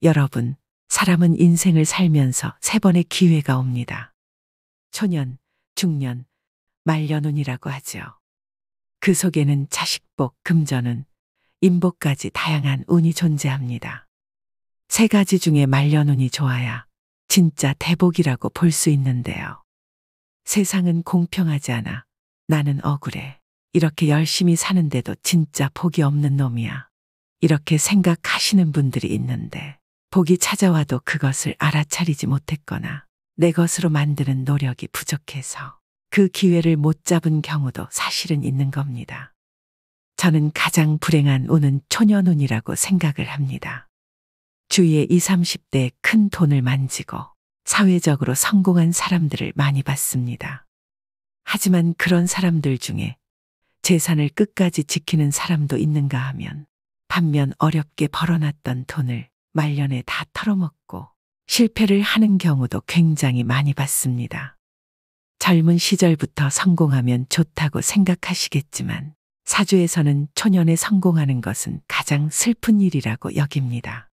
여러분, 사람은 인생을 살면서 세 번의 기회가 옵니다. 초년, 중년, 말년운이라고 하죠. 그 속에는 자식복, 금전운, 인복까지 다양한 운이 존재합니다. 세 가지 중에 말년운이 좋아야 진짜 대복이라고 볼 수 있는데요. 세상은 공평하지 않아. 나는 억울해. 이렇게 열심히 사는데도 진짜 복이 없는 놈이야. 이렇게 생각하시는 분들이 있는데 복이 찾아와도 그것을 알아차리지 못했거나 내 것으로 만드는 노력이 부족해서 그 기회를 못 잡은 경우도 사실은 있는 겁니다. 저는 가장 불행한 운은 초년운이라고 생각을 합니다. 주위에 20, 30대에 큰 돈을 만지고 사회적으로 성공한 사람들을 많이 봤습니다. 하지만 그런 사람들 중에 재산을 끝까지 지키는 사람도 있는가 하면 반면 어렵게 벌어놨던 돈을 말년에 다 털어먹고 실패를 하는 경우도 굉장히 많이 봤습니다. 젊은 시절부터 성공하면 좋다고 생각하시겠지만 사주에서는 초년에 성공하는 것은 가장 슬픈 일이라고 여깁니다.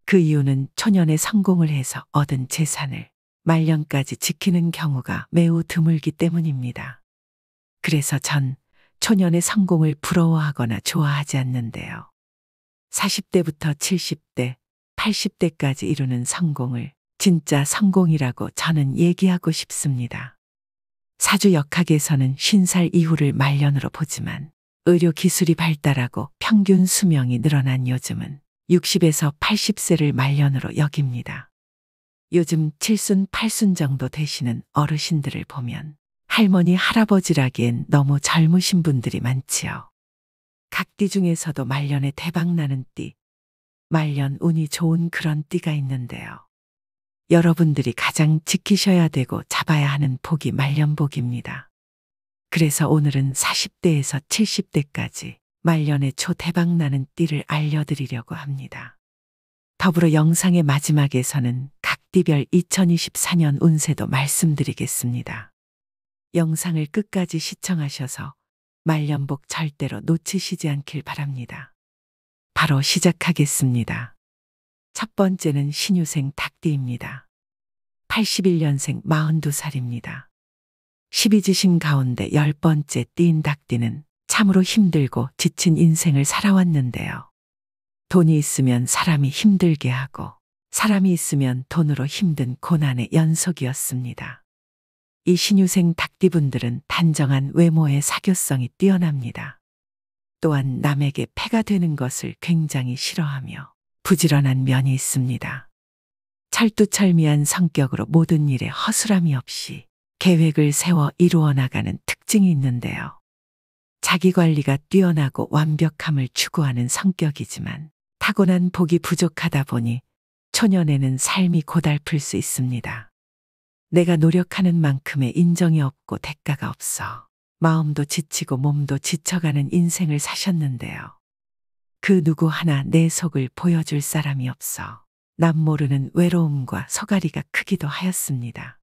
그 이유는 초년에 성공을 해서 얻은 재산을 말년까지 지키는 경우가 매우 드물기 때문입니다. 그래서 전 초년의 성공을 부러워하거나 좋아하지 않는데요. 40대부터 70대, 80대까지 이루는 성공을 진짜 성공이라고 저는 얘기하고 싶습니다. 사주 역학에서는 50살 이후를 말년으로 보지만 의료 기술이 발달하고 평균 수명이 늘어난 요즘은 60에서 80세를 말년으로 여깁니다. 요즘 7순, 8순 정도 되시는 어르신들을 보면 할머니, 할아버지라기엔 너무 젊으신 분들이 많지요. 각 띠 중에서도 말년에 대박나는 띠, 말년 운이 좋은 그런 띠가 있는데요. 여러분들이 가장 지키셔야 되고 잡아야 하는 복이 말년복입니다. 그래서 오늘은 40대에서 70대까지 말년에 초대박나는 띠를 알려드리려고 합니다. 더불어 영상의 마지막에서는 각 띠별 2024년 운세도 말씀드리겠습니다. 영상을 끝까지 시청하셔서 말년복 절대로 놓치시지 않길 바랍니다. 바로 시작하겠습니다. 첫 번째는 신유생 닭띠입니다. 81년생 42살입니다. 12지신 가운데 10번째 띠인 닭띠는 참으로 힘들고 지친 인생을 살아왔는데요. 돈이 있으면 사람이 힘들게 하고 사람이 있으면 돈으로 힘든 고난의 연속이었습니다. 이 신유생 닭띠분들은 단정한 외모의 사교성이 뛰어납니다. 또한 남에게 폐가 되는 것을 굉장히 싫어하며 부지런한 면이 있습니다. 철두철미한 성격으로 모든 일에 허술함이 없이 계획을 세워 이루어 나가는 특징이 있는데요. 자기관리가 뛰어나고 완벽함을 추구하는 성격이지만 타고난 복이 부족하다 보니 초년에는 삶이 고달플 수 있습니다. 내가 노력하는 만큼의 인정이 없고 대가가 없어 마음도 지치고 몸도 지쳐가는 인생을 사셨는데요. 그 누구 하나 내 속을 보여줄 사람이 없어 남 모르는 외로움과 소가리가 크기도 하였습니다.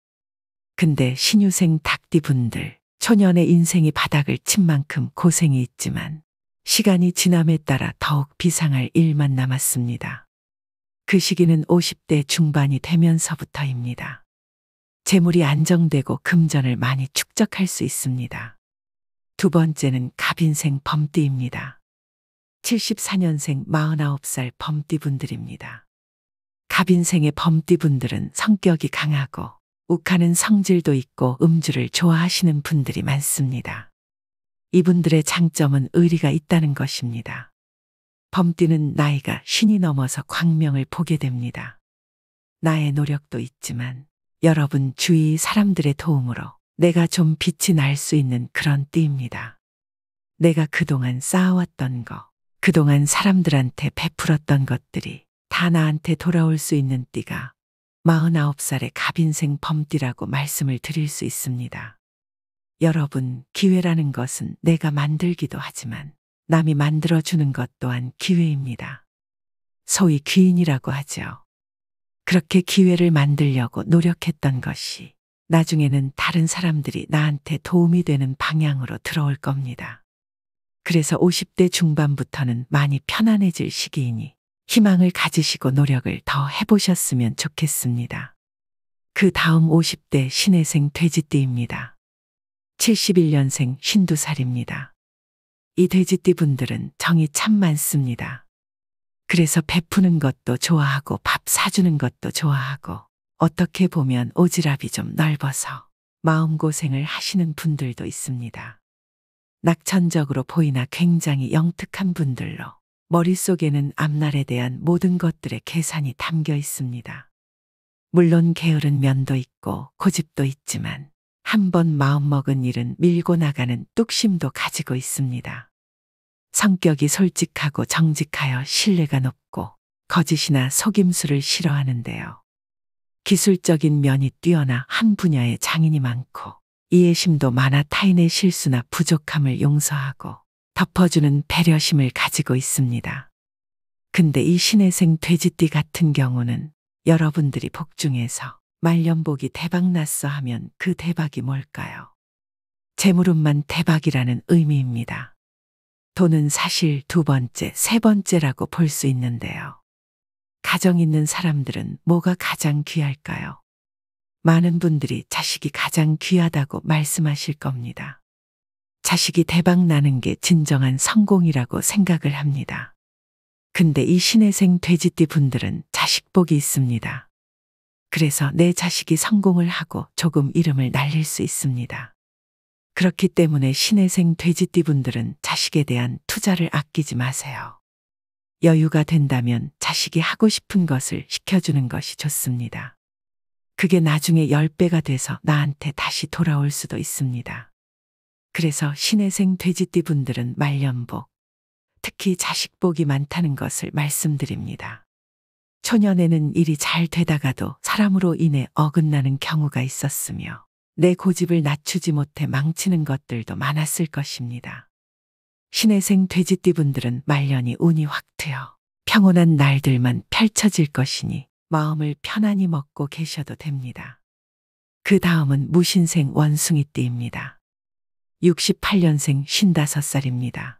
근데 신유생 닭띠분들, 초년의 인생이 바닥을 친 만큼 고생이 있지만 시간이 지남에 따라 더욱 비상할 일만 남았습니다. 그 시기는 50대 중반이 되면서부터입니다. 재물이 안정되고 금전을 많이 축적할 수 있습니다. 두 번째는 갑인생 범띠입니다. 74년생 49살 범띠분들입니다. 갑인생의 범띠분들은 성격이 강하고 욱하는 성질도 있고 음주를 좋아하시는 분들이 많습니다. 이분들의 장점은 의리가 있다는 것입니다. 범띠는 나이가 50이 넘어서 광명을 보게 됩니다. 나의 노력도 있지만 여러분 주위 사람들의 도움으로 내가 좀 빛이 날 수 있는 그런 띠입니다. 내가 그동안 쌓아왔던 거, 그동안 사람들한테 베풀었던 것들이 다 나한테 돌아올 수 있는 띠가 49살의 갑인생 범띠라고 말씀을 드릴 수 있습니다. 여러분, 기회라는 것은 내가 만들기도 하지만 남이 만들어주는 것 또한 기회입니다. 소위 귀인이라고 하죠. 그렇게 기회를 만들려고 노력했던 것이 나중에는 다른 사람들이 나한테 도움이 되는 방향으로 들어올 겁니다. 그래서 50대 중반부터는 많이 편안해질 시기이니 희망을 가지시고 노력을 더 해보셨으면 좋겠습니다. 그 다음 50대 신혜생 돼지띠입니다. 71년생 52살입니다. 이 돼지띠 분들은 정이 참 많습니다. 그래서 베푸는 것도 좋아하고 밥 사주는 것도 좋아하고 어떻게 보면 오지랖이 좀 넓어서 마음고생을 하시는 분들도 있습니다. 낙천적으로 보이나 굉장히 영특한 분들로 머릿속에는 앞날에 대한 모든 것들의 계산이 담겨 있습니다. 물론 게으른 면도 있고 고집도 있지만 한번 마음먹은 일은 밀고 나가는 뚝심도 가지고 있습니다. 성격이 솔직하고 정직하여 신뢰가 높고 거짓이나 속임수를 싫어하는데요. 기술적인 면이 뛰어나 한 분야에 장인이 많고 이해심도 많아 타인의 실수나 부족함을 용서하고 덮어주는 배려심을 가지고 있습니다. 근데 이 신혜생 돼지띠 같은 경우는 여러분들이 복 중에서 말년복이 대박났어 하면 그 대박이 뭘까요? 재물운만 대박이라는 의미입니다. 돈은 사실 두 번째, 세 번째라고 볼 수 있는데요. 가정 있는 사람들은 뭐가 가장 귀할까요? 많은 분들이 자식이 가장 귀하다고 말씀하실 겁니다. 자식이 대박 나는 게 진정한 성공이라고 생각을 합니다. 근데 이 신혜생 돼지띠 분들은 자식복이 있습니다. 그래서 내 자식이 성공을 하고 조금 이름을 날릴 수 있습니다. 그렇기 때문에 신혜생 돼지띠 분들은 자식에 대한 투자를 아끼지 마세요. 여유가 된다면 자식이 하고 싶은 것을 시켜주는 것이 좋습니다. 그게 나중에 10배가 돼서 나한테 다시 돌아올 수도 있습니다. 그래서 신혜생 돼지띠 분들은 말년복, 특히 자식복이 많다는 것을 말씀드립니다. 초년에는 일이 잘 되다가도 사람으로 인해 어긋나는 경우가 있었으며 내 고집을 낮추지 못해 망치는 것들도 많았을 것입니다. 신혜생 돼지띠 분들은 말년이 운이 확 트여 평온한 날들만 펼쳐질 것이니 마음을 편안히 먹고 계셔도 됩니다. 그 다음은 무신생 원숭이띠입니다. 68년생 55살입니다.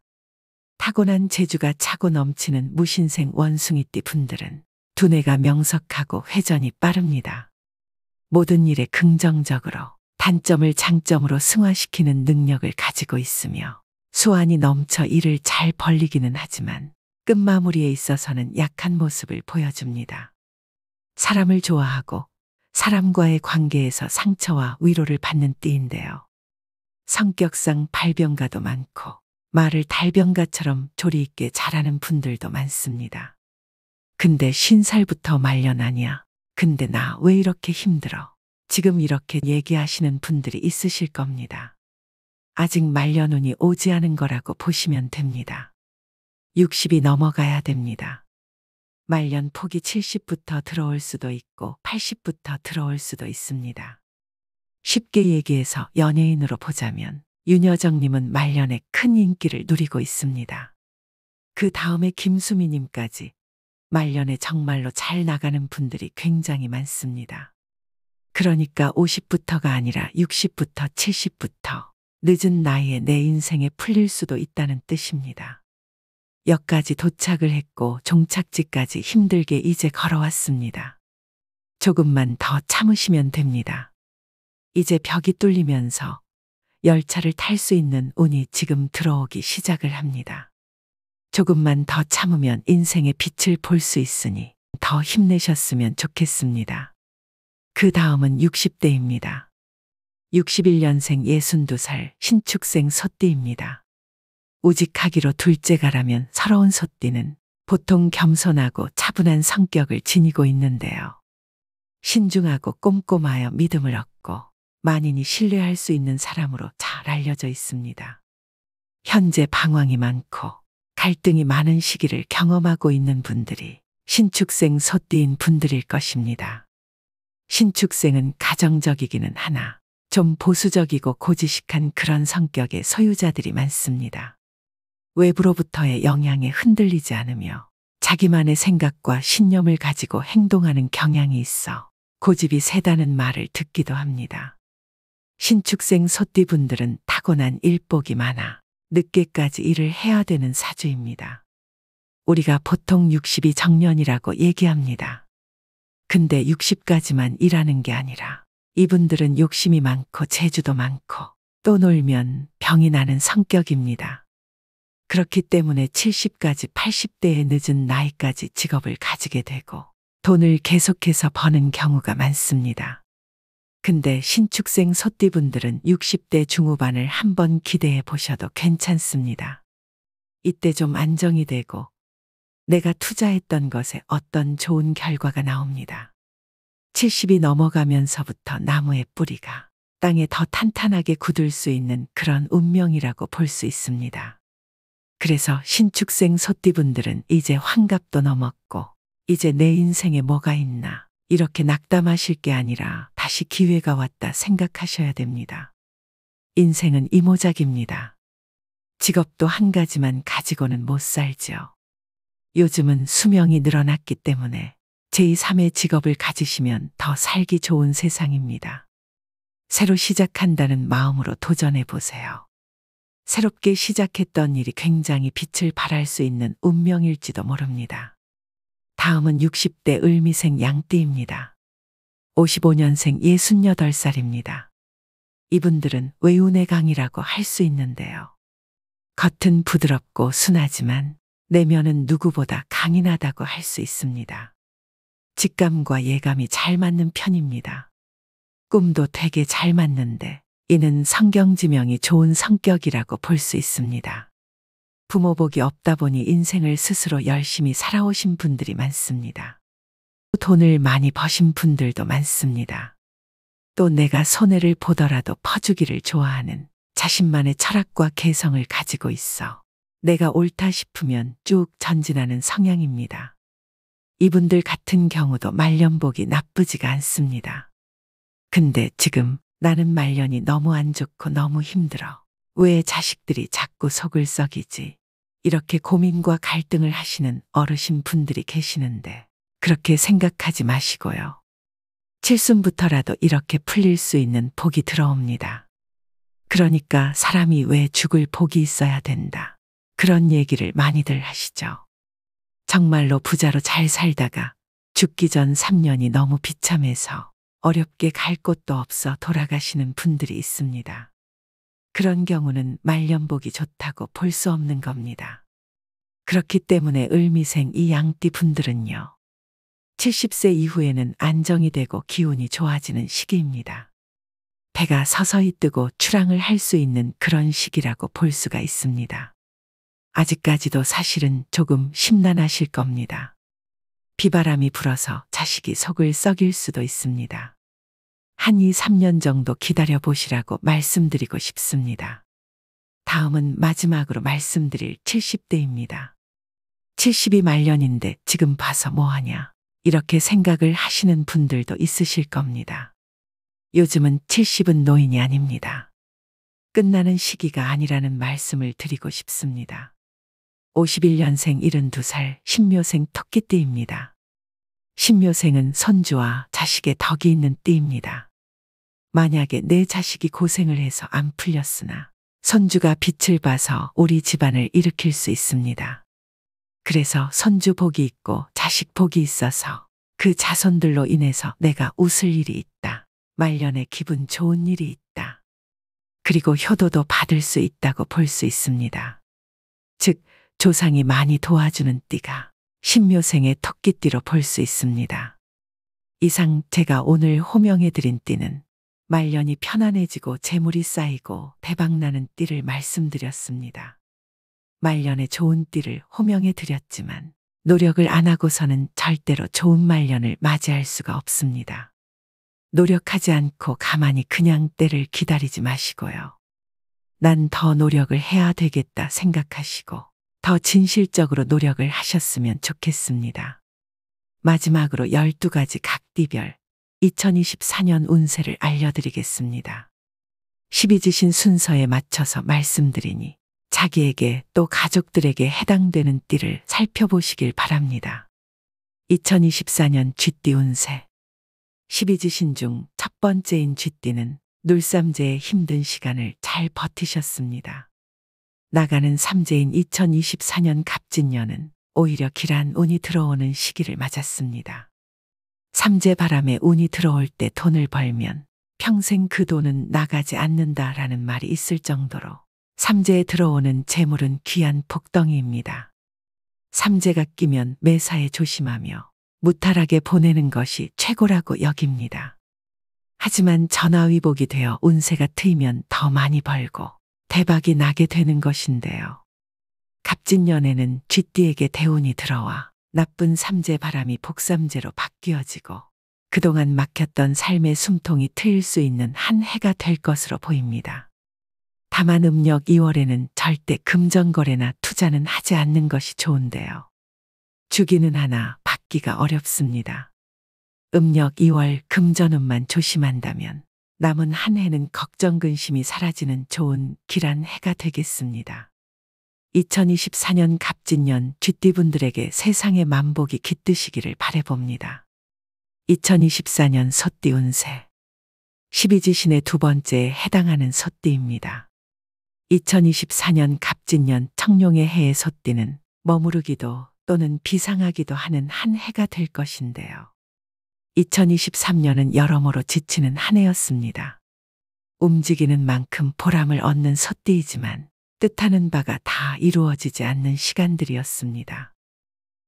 타고난 재주가 차고 넘치는 무신생 원숭이띠 분들은 두뇌가 명석하고 회전이 빠릅니다. 모든 일에 긍정적으로 단점을 장점으로 승화시키는 능력을 가지고 있으며 수완이 넘쳐 일을 잘 벌리기는 하지만 끝마무리에 있어서는 약한 모습을 보여줍니다. 사람을 좋아하고 사람과의 관계에서 상처와 위로를 받는 띠인데요. 성격상 발병가도 많고 말을 달병가처럼 조리 있게 잘하는 분들도 많습니다. 근데 50살부터 말년 아니야. 근데 나 왜 이렇게 힘들어? 지금 이렇게 얘기하시는 분들이 있으실 겁니다. 아직 말년운이 오지 않은 거라고 보시면 됩니다. 60이 넘어가야 됩니다. 말년 폭이 70부터 들어올 수도 있고 80부터 들어올 수도 있습니다. 쉽게 얘기해서 연예인으로 보자면 윤여정님은 말년에 큰 인기를 누리고 있습니다. 그 다음에 김수미님까지 말년에 정말로 잘 나가는 분들이 굉장히 많습니다. 그러니까 50부터가 아니라 60부터 70부터 늦은 나이에 내 인생에 풀릴 수도 있다는 뜻입니다. 역까지 도착을 했고 종착지까지 힘들게 이제 걸어왔습니다. 조금만 더 참으시면 됩니다. 이제 벽이 뚫리면서 열차를 탈 수 있는 운이 지금 들어오기 시작을 합니다. 조금만 더 참으면 인생의 빛을 볼 수 있으니 더 힘내셨으면 좋겠습니다. 그 다음은 60대입니다. 61년생 62살 신축생 소띠입니다. 우직하기로 둘째가라면 서러운 소띠는 보통 겸손하고 차분한 성격을 지니고 있는데요. 신중하고 꼼꼼하여 믿음을 얻고 만인이 신뢰할 수 있는 사람으로 잘 알려져 있습니다. 현재 방황이 많고 갈등이 많은 시기를 경험하고 있는 분들이 신축생 소띠인 분들일 것입니다. 신축생은 가정적이기는 하나 좀 보수적이고 고지식한 그런 성격의 소유자들이 많습니다. 외부로부터의 영향에 흔들리지 않으며 자기만의 생각과 신념을 가지고 행동하는 경향이 있어 고집이 세다는 말을 듣기도 합니다. 신축생 소띠분들은 타고난 일복이 많아 늦게까지 일을 해야 되는 사주입니다. 우리가 보통 60이 정년이라고 얘기합니다. 근데 60까지만 일하는 게 아니라 이분들은 욕심이 많고 재주도 많고 또 놀면 병이 나는 성격입니다. 그렇기 때문에 70까지 80대의 늦은 나이까지 직업을 가지게 되고 돈을 계속해서 버는 경우가 많습니다. 근데 신축생 소띠분들은 60대 중후반을 한번 기대해 보셔도 괜찮습니다. 이때 좀 안정이 되고 내가 투자했던 것에 어떤 좋은 결과가 나옵니다. 70이 넘어가면서부터 나무의 뿌리가 땅에 더 탄탄하게 굳을 수 있는 그런 운명이라고 볼 수 있습니다. 그래서 신축생 소띠분들은 이제 환갑도 넘었고 이제 내 인생에 뭐가 있나 이렇게 낙담하실 게 아니라 다시 기회가 왔다 생각하셔야 됩니다. 인생은 이모작입니다. 직업도 한 가지만 가지고는 못 살죠. 요즘은 수명이 늘어났기 때문에 제2, 3의 직업을 가지시면 더 살기 좋은 세상입니다. 새로 시작한다는 마음으로 도전해 보세요. 새롭게 시작했던 일이 굉장히 빛을 발할 수 있는 운명일지도 모릅니다. 다음은 60대 을미생 양띠입니다. 55년생 68살입니다. 이분들은 외운의 강이라고 할 수 있는데요. 겉은 부드럽고 순하지만 내면은 누구보다 강인하다고 할 수 있습니다. 직감과 예감이 잘 맞는 편입니다. 꿈도 되게 잘 맞는데 이는 성경지명이 좋은 성격이라고 볼 수 있습니다. 부모복이 없다 보니 인생을 스스로 열심히 살아오신 분들이 많습니다. 돈을 많이 버신 분들도 많습니다. 또 내가 손해를 보더라도 퍼주기를 좋아하는 자신만의 철학과 개성을 가지고 있어 내가 옳다 싶으면 쭉 전진하는 성향입니다. 이분들 같은 경우도 말년복이 나쁘지가 않습니다. 근데 지금 나는 말년이 너무 안 좋고 너무 힘들어. 왜 자식들이 자꾸 속을 썩이지? 이렇게 고민과 갈등을 하시는 어르신 분들이 계시는데 그렇게 생각하지 마시고요. 칠순부터라도 이렇게 풀릴 수 있는 복이 들어옵니다. 그러니까 사람이 왜 죽을 복이 있어야 된다. 그런 얘기를 많이들 하시죠. 정말로 부자로 잘 살다가 죽기 전 3년이 너무 비참해서 어렵게 갈 곳도 없어 돌아가시는 분들이 있습니다. 그런 경우는 말년복이 좋다고 볼 수 없는 겁니다. 그렇기 때문에 을미생 이 양띠 분들은요. 70세 이후에는 안정이 되고 기운이 좋아지는 시기입니다. 배가 서서히 뜨고 출항을 할 수 있는 그런 시기라고 볼 수가 있습니다. 아직까지도 사실은 조금 심란하실 겁니다. 비바람이 불어서 자식이 속을 썩일 수도 있습니다. 한 2, 3년 정도 기다려 보시라고 말씀드리고 싶습니다. 다음은 마지막으로 말씀드릴 70대입니다. 70이 말년인데 지금 봐서 뭐하냐 이렇게 생각을 하시는 분들도 있으실 겁니다. 요즘은 70은 노인이 아닙니다. 끝나는 시기가 아니라는 말씀을 드리고 싶습니다. 51년생 72살 신묘생 토끼띠입니다. 신묘생은 손주와 자식의 덕이 있는 띠입니다. 만약에 내 자식이 고생을 해서 안 풀렸으나 손주가 빛을 봐서 우리 집안을 일으킬 수 있습니다. 그래서 손주 복이 있고 자식 복이 있어서 그 자손들로 인해서 내가 웃을 일이 있다. 말년에 기분 좋은 일이 있다. 그리고 효도도 받을 수 있다고 볼 수 있습니다. 즉 조상이 많이 도와주는 띠가 신묘생의 토끼띠로 볼 수 있습니다. 이상 제가 오늘 호명해드린 띠는 말년이 편안해지고 재물이 쌓이고 대박나는 띠를 말씀드렸습니다. 말년에 좋은 띠를 호명해드렸지만 노력을 안 하고서는 절대로 좋은 말년을 맞이할 수가 없습니다. 노력하지 않고 가만히 그냥 때를 기다리지 마시고요. 난 더 노력을 해야 되겠다 생각하시고 더 진실적으로 노력을 하셨으면 좋겠습니다. 마지막으로 12가지 각띠별 2024년 운세를 알려드리겠습니다. 12지신 순서에 맞춰서 말씀드리니 자기에게 또 가족들에게 해당되는 띠를 살펴보시길 바랍니다. 2024년 쥐띠 운세 12지신 중 첫 번째인 쥐띠는 놀삼재의 힘든 시간을 잘 버티셨습니다. 나가는 삼재인 2024년 갑진년은 오히려 길한 운이 들어오는 시기를 맞았습니다. 삼재 바람에 운이 들어올 때 돈을 벌면 평생 그 돈은 나가지 않는다라는 말이 있을 정도로 삼재에 들어오는 재물은 귀한 복덩이입니다. 삼재가 끼면 매사에 조심하며 무탈하게 보내는 것이 최고라고 여깁니다. 하지만 전화위복이 되어 운세가 트이면 더 많이 벌고 대박이 나게 되는 것인데요. 갑진년에는 쥐띠에게 대운이 들어와 나쁜 삼재 바람이 복삼재로 바뀌어지고 그동안 막혔던 삶의 숨통이 트일 수 있는 한 해가 될 것으로 보입니다. 다만 음력 2월에는 절대 금전거래나 투자는 하지 않는 것이 좋은데요. 주기는 하나 받기가 어렵습니다. 음력 2월 금전운만 조심한다면 남은 한 해는 걱정 근심이 사라지는 좋은 길한 해가 되겠습니다. 2024년 갑진년 쥐띠분들에게 세상의 만복이 깃드시기를 바라봅니다. 2024년 소띠 운세 12지신의 두 번째에 해당하는 소띠입니다. 2024년 갑진년 청룡의 해의 소띠는 머무르기도 또는 비상하기도 하는 한 해가 될 것인데요. 2023년은 여러모로 지치는 한 해였습니다. 움직이는 만큼 보람을 얻는 소띠이지만 뜻하는 바가 다 이루어지지 않는 시간들이었습니다.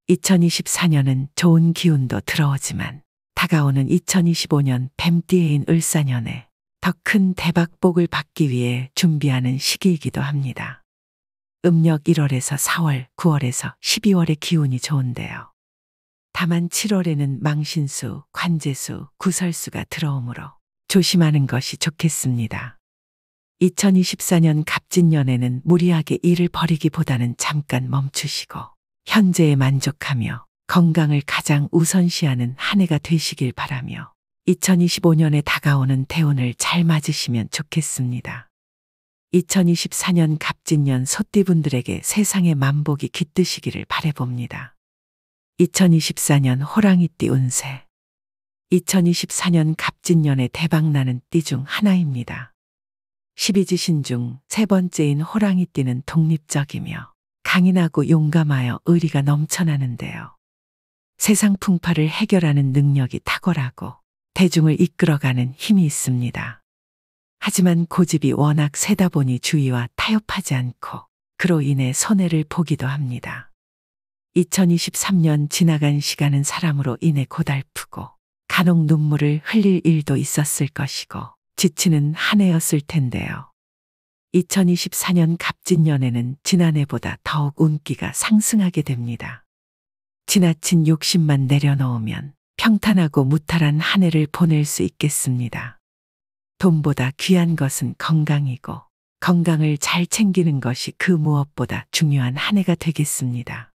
2024년은 좋은 기운도 들어오지만 다가오는 2025년 뱀띠해인 을사년에 더 큰 대박복을 받기 위해 준비하는 시기이기도 합니다. 음력 1월에서 4월, 9월에서 12월의 기운이 좋은데요. 다만 7월에는 망신수, 관재수, 구설수가 들어오므로 조심하는 것이 좋겠습니다. 2024년 갑진년에는 무리하게 일을 벌이기보다는 잠깐 멈추시고 현재에 만족하며 건강을 가장 우선시하는 한 해가 되시길 바라며 2025년에 다가오는 대운을 잘 맞으시면 좋겠습니다. 2024년 갑진년 소띠분들에게 세상의 만복이 깃드시기를 바라봅니다. 2024년 호랑이띠 운세 2024년 갑진년에 대박나는 띠 중 하나입니다. 12지신 중 세 번째인 호랑이띠는 독립적이며 강인하고 용감하여 의리가 넘쳐나는데요. 세상 풍파를 해결하는 능력이 탁월하고 대중을 이끌어가는 힘이 있습니다. 하지만 고집이 워낙 세다 보니 주위와 타협하지 않고 그로 인해 손해를 보기도 합니다. 2023년 지나간 시간은 사람으로 인해 고달프고 간혹 눈물을 흘릴 일도 있었을 것이고 지치는 한 해였을 텐데요. 2024년 갑진년에는 지난해보다 더욱 운기가 상승하게 됩니다. 지나친 욕심만 내려놓으면 평탄하고 무탈한 한 해를 보낼 수 있겠습니다. 돈보다 귀한 것은 건강이고 건강을 잘 챙기는 것이 그 무엇보다 중요한 한 해가 되겠습니다.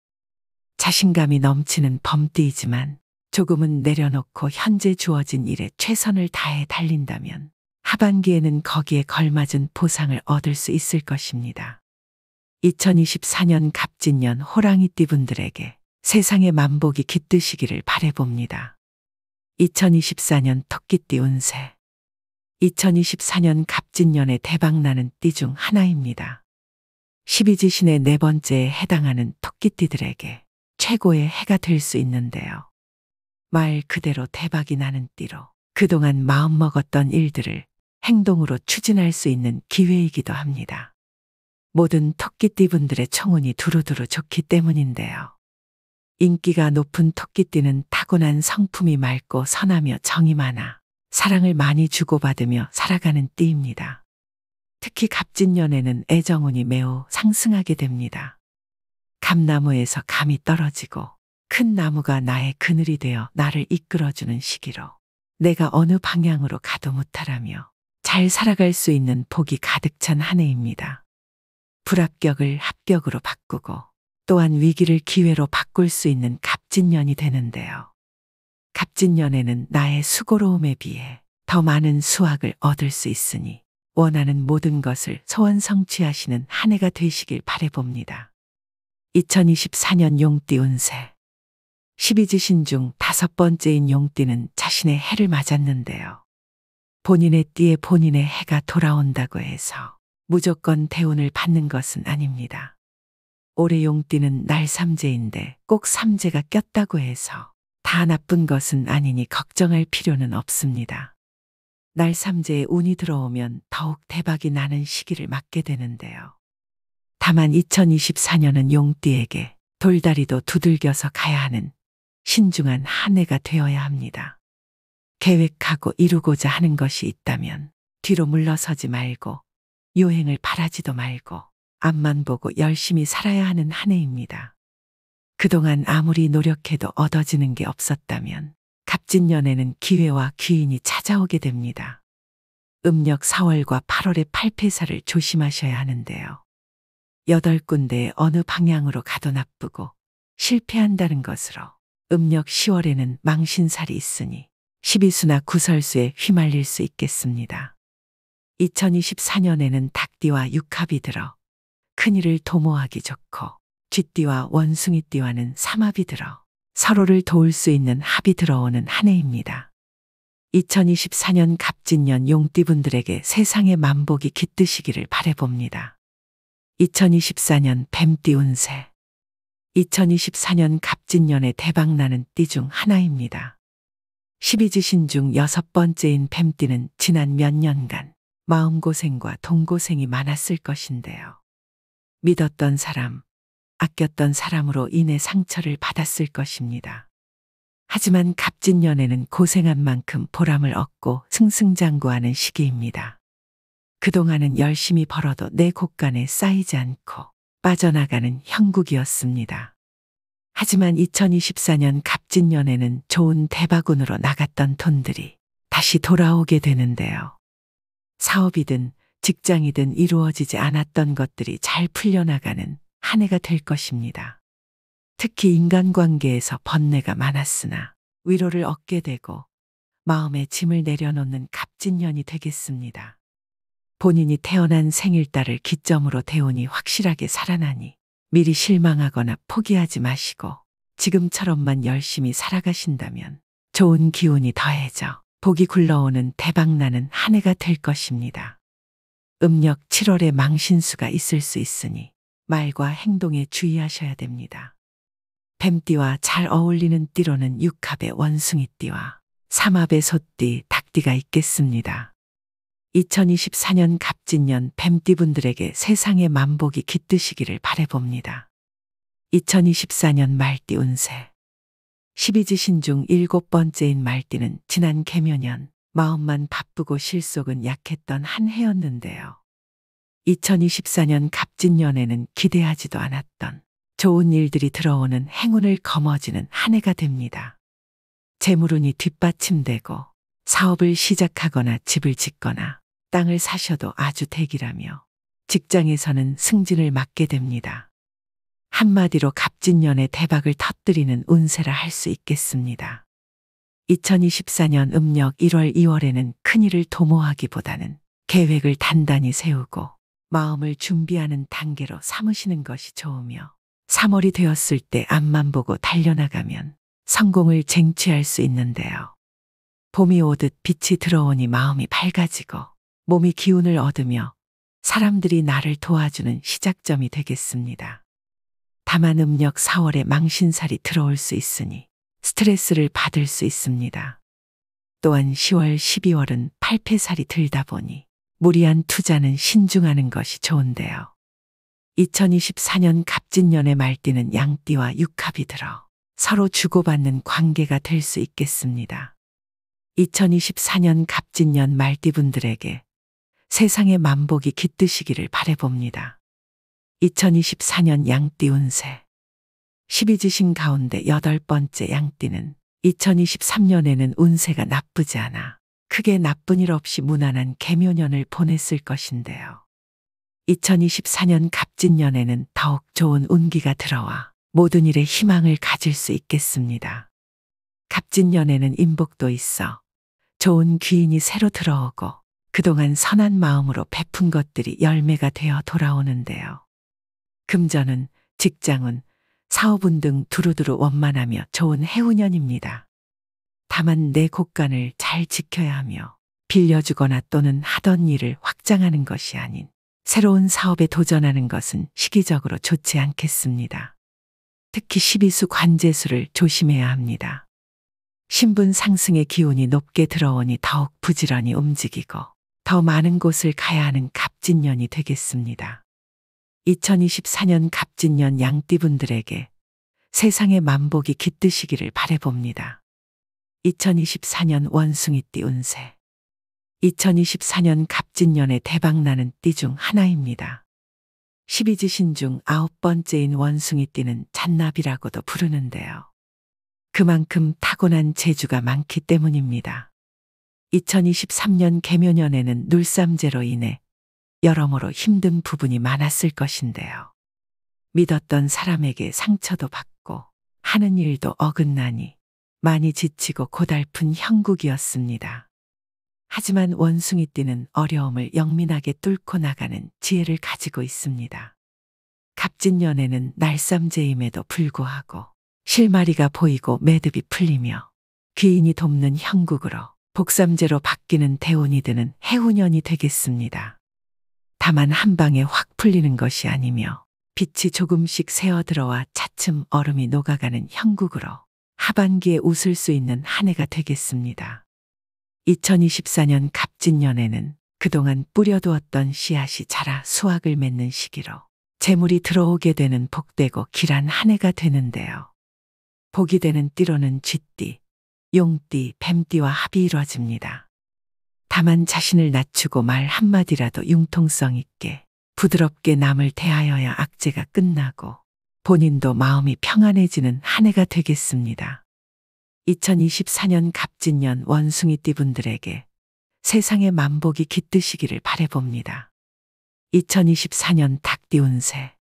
자신감이 넘치는 범띠이지만 조금은 내려놓고 현재 주어진 일에 최선을 다해 달린다면 하반기에는 거기에 걸맞은 보상을 얻을 수 있을 것입니다. 2024년 갑진년 호랑이띠 분들에게 세상의 만복이 깃드시기를 바라봅니다. 2024년 토끼띠 운세 2024년 갑진년에 대박나는 띠 중 하나입니다. 12지신의 네 번째에 해당하는 토끼띠들에게 최고의 해가 될 수 있는데요. 말 그대로 대박이 나는 띠로 그동안 마음먹었던 일들을 행동으로 추진할 수 있는 기회이기도 합니다. 모든 토끼띠 분들의 청운이 두루두루 좋기 때문인데요. 인기가 높은 토끼띠는 타고난 성품이 맑고 선하며 정이 많아 사랑을 많이 주고받으며 살아가는 띠입니다. 특히 갑진년에는 애정운이 매우 상승하게 됩니다. 감나무에서 감이 떨어지고 큰 나무가 나의 그늘이 되어 나를 이끌어주는 시기로 내가 어느 방향으로 가도 무탈하며 잘 살아갈 수 있는 복이 가득 찬 한 해입니다. 불합격을 합격으로 바꾸고 또한 위기를 기회로 바꿀 수 있는 갑진년이 되는데요. 갑진년에는 나의 수고로움에 비해 더 많은 수확을 얻을 수 있으니 원하는 모든 것을 소원 성취하시는 한 해가 되시길 바라봅니다. 2024년 용띠 운세 12지신 중 다섯 번째인 용띠는 자신의 해를 맞았는데요. 본인의 띠에 본인의 해가 돌아온다고 해서 무조건 대운을 받는 것은 아닙니다. 올해 용띠는 날삼재인데 꼭 삼재가 꼈다고 해서 다 나쁜 것은 아니니 걱정할 필요는 없습니다. 날삼재에 운이 들어오면 더욱 대박이 나는 시기를 맞게 되는데요. 다만 2024년은 용띠에게 돌다리도 두들겨서 가야 하는 신중한 한 해가 되어야 합니다. 계획하고 이루고자 하는 것이 있다면 뒤로 물러서지 말고 요행을 바라지도 말고 앞만 보고 열심히 살아야 하는 한 해입니다. 그동안 아무리 노력해도 얻어지는 게 없었다면 갑진년에는 기회와 귀인이 찾아오게 됩니다. 음력 4월과 8월의 팔패사를 조심하셔야 하는데요. 8군데의 어느 방향으로 가도 나쁘고 실패한다는 것으로 음력 10월에는 망신살이 있으니 십이수나 구설수에 휘말릴 수 있겠습니다. 2024년에는 닭띠와 육합이 들어 큰일을 도모하기 좋고 쥐띠와 원숭이띠와는 삼합이 들어 서로를 도울 수 있는 합이 들어오는 한 해입니다. 2024년 갑진년 용띠분들에게 세상의 만복이 깃드시기를 바라봅니다. 2024년 뱀띠 운세. 2024년 갑진년에 대박나는 띠 중 하나입니다. 12지신 중 6번째인 뱀띠는 지난 몇 년간 마음고생과 돈고생이 많았을 것인데요. 믿었던 사람, 아꼈던 사람으로 인해 상처를 받았을 것입니다. 하지만 갑진년에는 고생한 만큼 보람을 얻고 승승장구하는 시기입니다. 그동안은 열심히 벌어도 내 곳간에 쌓이지 않고 빠져나가는 형국이었습니다. 하지만 2024년 갑진년에는 좋은 대박운으로 나갔던 돈들이 다시 돌아오게 되는데요. 사업이든 직장이든 이루어지지 않았던 것들이 잘 풀려나가는 한 해가 될 것입니다. 특히 인간관계에서 번뇌가 많았으나 위로를 얻게 되고 마음의 짐을 내려놓는 갑진년이 되겠습니다. 본인이 태어난 생일달을 기점으로 대운이 확실하게 살아나니 미리 실망하거나 포기하지 마시고 지금처럼만 열심히 살아가신다면 좋은 기운이 더해져 복이 굴러오는 대박나는 한 해가 될 것입니다. 음력 7월에 망신수가 있을 수 있으니 말과 행동에 주의하셔야 됩니다. 뱀띠와 잘 어울리는 띠로는 육합의 원숭이띠와 삼합의 소띠, 닭띠가 있겠습니다. 2024년 갑진년 뱀띠분들에게 세상의 만복이 깃드시기를 바라봅니다. 2024년 말띠 운세. 12지신 중 7번째인 말띠는 지난 개묘년 마음만 바쁘고 실속은 약했던 한 해였는데요. 2024년 갑진년에는 기대하지도 않았던 좋은 일들이 들어오는 행운을 거머쥐는 한 해가 됩니다. 재물운이 뒷받침되고 사업을 시작하거나 집을 짓거나 땅을 사셔도 아주 대기라며 직장에서는 승진을 맞게 됩니다. 한마디로 갑진년에 대박을 터뜨리는 운세라 할 수 있겠습니다. 2024년 음력 1월 2월에는 큰일을 도모하기보다는 계획을 단단히 세우고 마음을 준비하는 단계로 삼으시는 것이 좋으며 3월이 되었을 때 앞만 보고 달려나가면 성공을 쟁취할 수 있는데요. 봄이 오듯 빛이 들어오니 마음이 밝아지고 몸이 기운을 얻으며 사람들이 나를 도와주는 시작점이 되겠습니다. 다만 음력 4월에 망신살이 들어올 수 있으니 스트레스를 받을 수 있습니다. 또한 10월, 12월은 팔패살이 들다 보니 무리한 투자는 신중하는 것이 좋은데요. 2024년 갑진년의 말띠는 양띠와 육합이 들어 서로 주고받는 관계가 될 수 있겠습니다. 2024년 갑진년 말띠분들에게 세상의 만복이 깃드시기를 바라봅니다. 2024년 양띠 운세. 12지신 가운데 8번째 양띠는 2023년에는 운세가 나쁘지 않아 크게 나쁜 일 없이 무난한 개묘년을 보냈을 것인데요. 2024년 갑진년에는 더욱 좋은 운기가 들어와 모든 일에 희망을 가질 수 있겠습니다. 갑진년에는 인복도 있어 좋은 귀인이 새로 들어오고 그동안 선한 마음으로 베푼 것들이 열매가 되어 돌아오는데요. 금전은, 직장은, 사업운 등 두루두루 원만하며 좋은 해운년입니다. 다만 내 곳간을 잘 지켜야 하며 빌려주거나 또는 하던 일을 확장하는 것이 아닌 새로운 사업에 도전하는 것은 시기적으로 좋지 않겠습니다. 특히 12수 관제수를 조심해야 합니다. 신분 상승의 기운이 높게 들어오니 더욱 부지런히 움직이고 더 많은 곳을 가야 하는 갑진년이 되겠습니다. 2024년 갑진년 양띠분들에게 세상의 만복이 깃드시기를 바라봅니다. 2024년 원숭이띠 운세. 2024년 갑진년에 대박나는 띠 중 하나입니다. 12지신 중 9번째인 원숭이띠는 잔나비라고도 부르는데요. 그만큼 타고난 재주가 많기 때문입니다. 2023년 개묘년에는 눌삼재로 인해 여러모로 힘든 부분이 많았을 것인데요. 믿었던 사람에게 상처도 받고 하는 일도 어긋나니 많이 지치고 고달픈 형국이었습니다. 하지만 원숭이띠는 어려움을 영민하게 뚫고 나가는 지혜를 가지고 있습니다. 갑진년에는 날삼재임에도 불구하고 실마리가 보이고 매듭이 풀리며 귀인이 돕는 형국으로 복삼재로 바뀌는 대운이 드는 해운년이 되겠습니다. 다만 한 방에 확 풀리는 것이 아니며 빛이 조금씩 새어들어와 차츰 얼음이 녹아가는 형국으로 하반기에 웃을 수 있는 한 해가 되겠습니다. 2024년 갑진년에는 그동안 뿌려두었던 씨앗이 자라 수확을 맺는 시기로 재물이 들어오게 되는 복되고 길한 한 해가 되는데요. 복이 되는 띠로는 쥐띠, 용띠, 뱀띠와 합이 이루어집니다. 다만 자신을 낮추고 말 한마디라도 융통성 있게 부드럽게 남을 대하여야 악재가 끝나고 본인도 마음이 평안해지는 한 해가 되겠습니다. 2024년 갑진년 원숭이띠 분들에게 세상의 만복이 깃드시기를 바라봅니다. 2024년 닭띠 운세.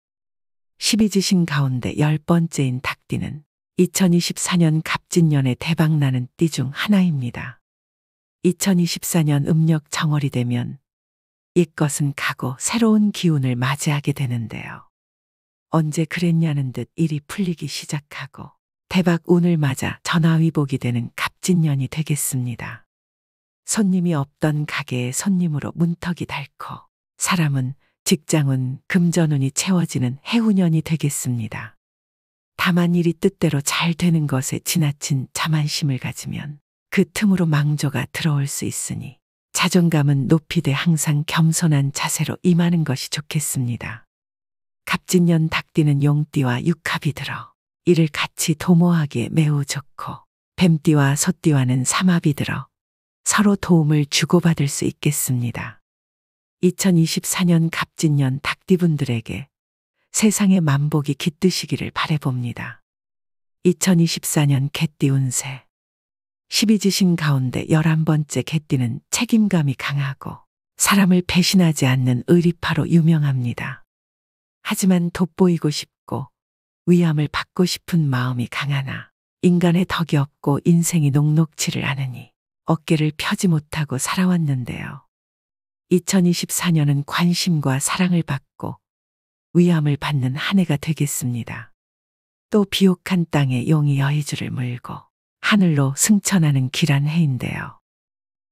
12지신 가운데 10번째인 닭띠는 2024년 갑진년에 대박나는 띠 중 하나입니다. 2024년 음력 정월이 되면 옛것은 가고 새로운 기운을 맞이하게 되는데요. 언제 그랬냐는 듯 일이 풀리기 시작하고 대박 운을 맞아 전화위복이 되는 갑진년이 되겠습니다. 손님이 없던 가게에 손님으로 문턱이 닳고 사람은 직장은 금전운이 채워지는 해운년이 되겠습니다. 다만 일이 뜻대로 잘 되는 것에 지나친 자만심을 가지면 그 틈으로 망조가 들어올 수 있으니 자존감은 높이되 항상 겸손한 자세로 임하는 것이 좋겠습니다. 갑진년 닭띠는 용띠와 육합이 들어 이를 같이 도모하기에 매우 좋고 뱀띠와 소띠와는 삼합이 들어 서로 도움을 주고받을 수 있겠습니다. 2024년 갑진년 닭띠분들에게 세상의 만복이 깃드시기를 바라봅니다. 2024년 개띠 운세. 12지신 가운데 11번째 개띠는 책임감이 강하고 사람을 배신하지 않는 의리파로 유명합니다. 하지만 돋보이고 싶고 위암을 받고 싶은 마음이 강하나 인간의 덕이 없고 인생이 녹록지를 않으니 어깨를 펴지 못하고 살아왔는데요. 2024년은 관심과 사랑을 받고 위암을 받는 한 해가 되겠습니다. 또 비옥한 땅에 용이 여의주를 물고 하늘로 승천하는 길한 해인데요.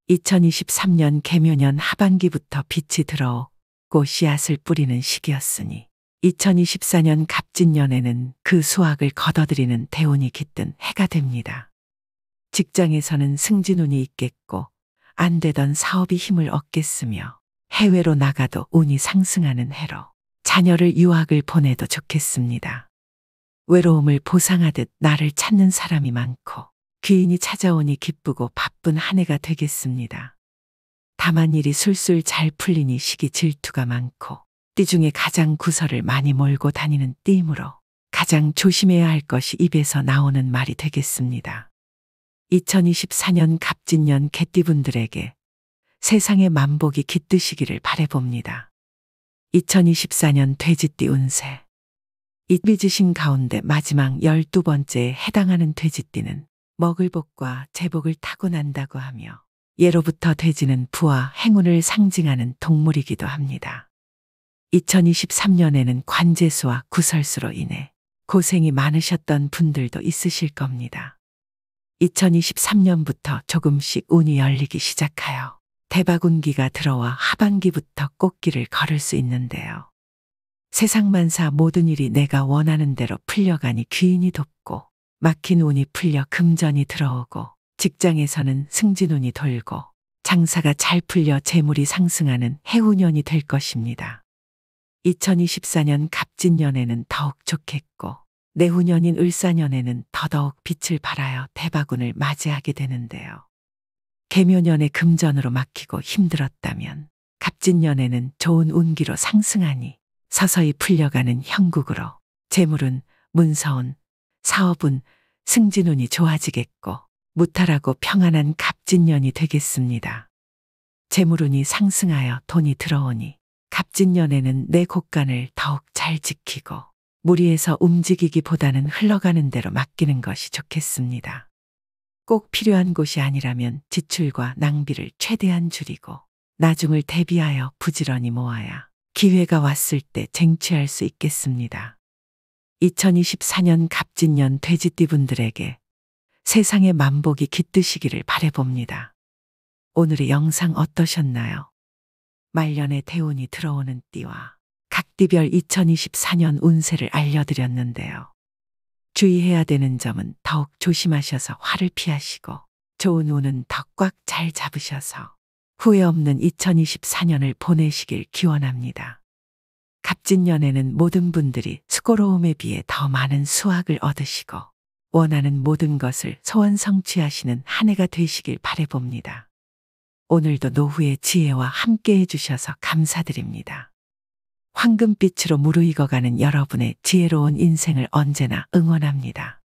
2023년 개묘년 하반기부터 빛이 들어오고 씨앗을 뿌리는 시기였으니 2024년 갑진년에는 그 수확을 거둬들이는 대운이 깃든 해가 됩니다. 직장에서는 승진운이 있겠고 안 되던 사업이 힘을 얻겠으며 해외로 나가도 운이 상승하는 해로 자녀를 유학을 보내도 좋겠습니다. 외로움을 보상하듯 나를 찾는 사람이 많고 귀인이 찾아오니 기쁘고 바쁜 한 해가 되겠습니다. 다만 일이 술술 잘 풀리니 시기 질투가 많고 띠 중에 가장 구설을 많이 몰고 다니는 띠이므로 가장 조심해야 할 것이 입에서 나오는 말이 되겠습니다. 2024년 갑진년 개띠분들에게 세상의 만복이 깃드시기를 바라봅니다. 2024년 돼지띠 운세. 이비지신 가운데 마지막 12번째에 해당하는 돼지띠는 먹을 복과 제복을 타고난다고 하며 예로부터 돼지는 부와 행운을 상징하는 동물이기도 합니다. 2023년에는 관제수와 구설수로 인해 고생이 많으셨던 분들도 있으실 겁니다. 2023년부터 조금씩 운이 열리기 시작하여 대바군기가 들어와 하반기부터 꽃길을 걸을 수 있는데요. 세상만사 모든 일이 내가 원하는 대로 풀려가니 귀인이 돕고, 막힌 운이 풀려 금전이 들어오고, 직장에서는 승진운이 돌고, 장사가 잘 풀려 재물이 상승하는 해운년이 될 것입니다. 2024년 갑진년에는 더욱 좋겠고, 내후년인 을사년에는 더더욱 빛을 발하여 대바군을 맞이하게 되는데요. 개묘년에 금전으로 막히고 힘들었다면 갑진년에는 좋은 운기로 상승하니 서서히 풀려가는 형국으로 재물은 문서운, 사업은 승진운이 좋아지겠고 무탈하고 평안한 갑진년이 되겠습니다. 재물운이 상승하여 돈이 들어오니 갑진년에는 내 곳간을 더욱 잘 지키고 무리해서 움직이기보다는 흘러가는 대로 맡기는 것이 좋겠습니다. 꼭 필요한 곳이 아니라면 지출과 낭비를 최대한 줄이고 나중을 대비하여 부지런히 모아야 기회가 왔을 때 쟁취할 수 있겠습니다. 2024년 갑진년 돼지띠분들에게 세상의 만복이 깃드시기를 바라봅니다. 오늘의 영상 어떠셨나요? 말년에 대운이 들어오는 띠와 각 띠별 2024년 운세를 알려드렸는데요. 주의해야 되는 점은 더욱 조심하셔서 화를 피하시고 좋은 운은 더 꽉 잘 잡으셔서 후회 없는 2024년을 보내시길 기원합니다. 갑진년에는 모든 분들이 수고로움에 비해 더 많은 수확을 얻으시고 원하는 모든 것을 소원 성취하시는 한 해가 되시길 바라봅니다. 오늘도 노후의 지혜와 함께 해주셔서 감사드립니다. 황금빛으로 무르익어가는 여러분의 지혜로운 인생을 언제나 응원합니다.